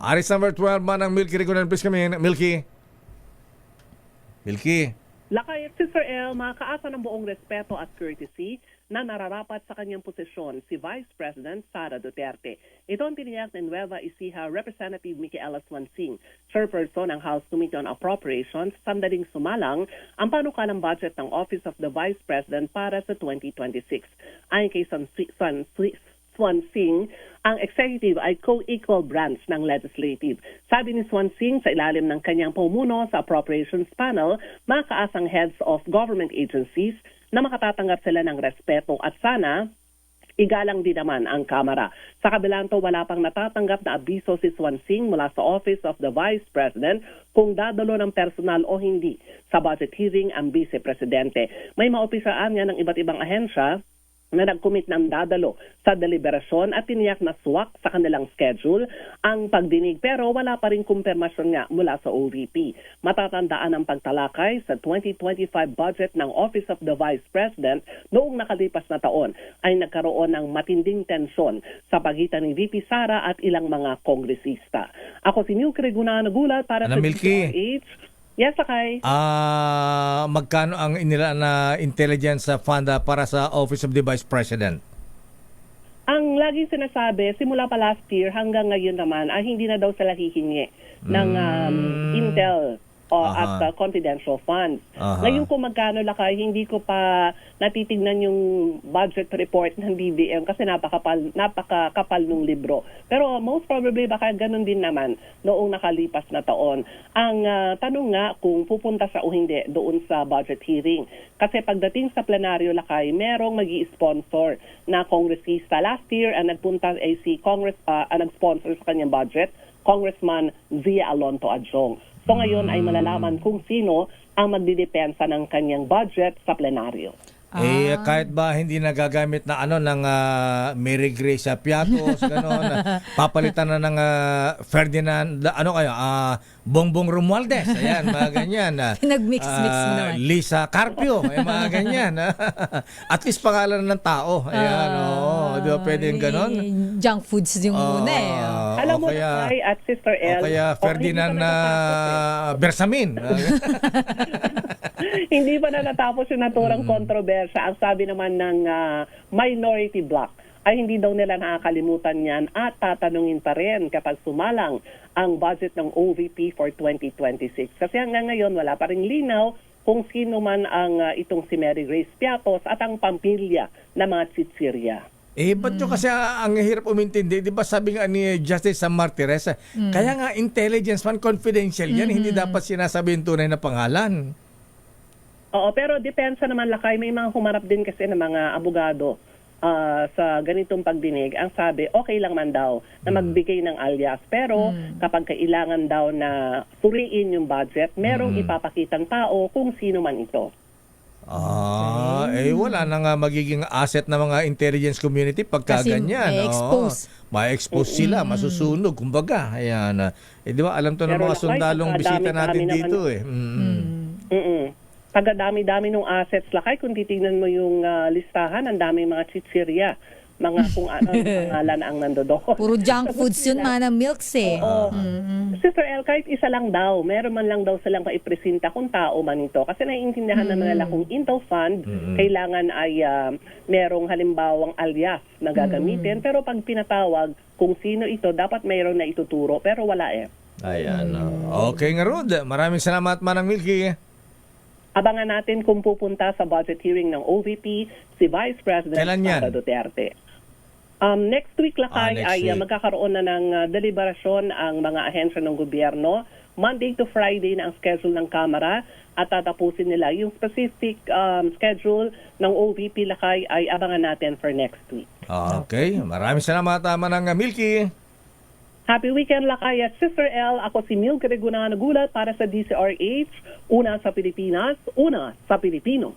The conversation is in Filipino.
Aris number 12 man ang Milky Regular. Please kami, Milky. Milky. Lakay, Sister El, makakaasa ng buong respeto at courtesy na nararapat sa kanyang posisyon si Vice President Sara Duterte. Ito ang tiniyak ng Nueva Ecija Representative Micaela Swansing, chairperson ng House Committee on Appropriations, sandaling sumalang ang panukalang budget ng Office of the Vice President para sa 2026. Ayon kay Swansing, ang executive ay co-equal branch ng legislative. Sabi ni Swansing, sa ilalim ng kanyang pumuno sa appropriations panel, makakaasang heads of government agencies na makatatanggap sila ng respeto at sana igalang din naman ang Kamara. Sa kabilang to, wala pang natatanggap na abiso si Swansing mula sa Office of the Vice President kung dadalo ng personal o hindi sa budget hearing ang Vice Presidente. May maopisaan nga ng iba't ibang ahensya na nag-commit ng dadalo sa deliberasyon at tiniyak na swak sa kanilang schedule ang pagdinig pero wala pa rin kumpirmasyon nga mula sa OVP. Matatandaan ang pagtalakay sa 2025 budget ng Office of the Vice President noong nakalipas na taon ay nagkaroon ng matinding tensyon sa pagitan ni VP Sara at ilang mga kongresista. Ako si Milky Regular nagulat para sa DZRH. Yes, Sakay. Magkano ang inila na intelligence fund para sa Office of the Vice President? Ang lagi sinasabi, simula pa last year hanggang ngayon naman, ay hindi na daw sila hihingi ng intel at confidential funds. Ngayon kung magkano lakay, hindi ko pa natitignan yung budget report ng DBM kasi napakakapal nung libro. Pero most probably baka ganun din naman noong nakalipas na taon. Ang tanong nga kung pupunta sa o hindi doon sa budget hearing. Kasi pagdating sa plenaryo lakay, merong magi-sponsor na kongresista. Last year, ang nagpunta ay si nag-sponsor sa kanyang budget, Congressman Zia Alonto Adjong. So ngayon ay malalaman kung sino ang magdidepensa ng kanyang budget sa plenaryo. Kahit ba hindi nagagamit na ng Mary Grace Piatos, gano'n, papalitan na ng Ferdinand, Bongbong Romualdez, ayan, mga ganyan. Nag-mix-mix mo naman. Lisa Carpio, mga ganyan. At least pangalan ng tao. Ayan, di ba pwedeng gano'n? Junk foods yung muna eh. Alam mo na at Sister El. Kaya Ferdinand Bersamin. Hindi pa na natapos yung naturang kontrobersya. Ang sabi naman ng minority bloc ay hindi daw nila nakakalimutan yan at tatanungin pa rin kapag sumalang ang budget ng OVP for 2026. Kasi hanggang ngayon wala pa ring linaw kung sino man ang itong si Mary Grace Piatos at ang pamilya na mga tsitsirya. Ba't yun kasi ang hirap umintindi? Di ba sabi nga ni Justice Sam Martires, kaya nga intelligence man confidential yan, hindi dapat sinasabi yung tunay na pangalan. Oo, pero depensa naman lakay. May mga humarap din kasi ng mga abogado sa ganitong pagdinig. Ang sabi, okay lang man daw na magbigay ng alias. Pero kapag kailangan daw na suriin yung budget, merong ipapakitang tao kung sino man ito. Wala na nga magiging asset na mga intelligence community pagka kasi ganyan. ma-expose. Ma-expose sila, masusunog, kumbaga. Ayan. Di ba, alam to ng mga sundalong bisita natin dito eh. Pagdami-dami ng assets lakay, kung titignan mo yung listahan, ang dami mga tsitsirya, mga kung ano pangalan ang nandoon. Puro junk foods yun, Manang Milks eh. Sister El, kahit isa lang daw, meron man lang daw silang maipresenta kung tao man ito. Kasi naiintindihan naman nila kung Intel Fund, kailangan ay merong halimbawang alias na gagamitin. Pero pag pinatawag kung sino ito, dapat mayroon na ituturo. Pero wala eh. Ayan. Okay nga Rod. Maraming salamat Manang Milky. Abangan natin kung pupunta sa budget hearing ng OVP si Vice President Sara Duterte. Next week lakay ay magkakaroon na ng deliberasyon ang mga ahensya ng gobyerno. Monday to Friday na ang schedule ng Kamara at tatapusin nila. Yung specific schedule ng OVP lakay ay abangan natin for next week. Okay. Maraming salamat Manang Milky. Happy weekend lakay at Sister L. Ako si Milky Regular nagulat para sa DZRH. Una sa Pilipinas, una sa Pilipino.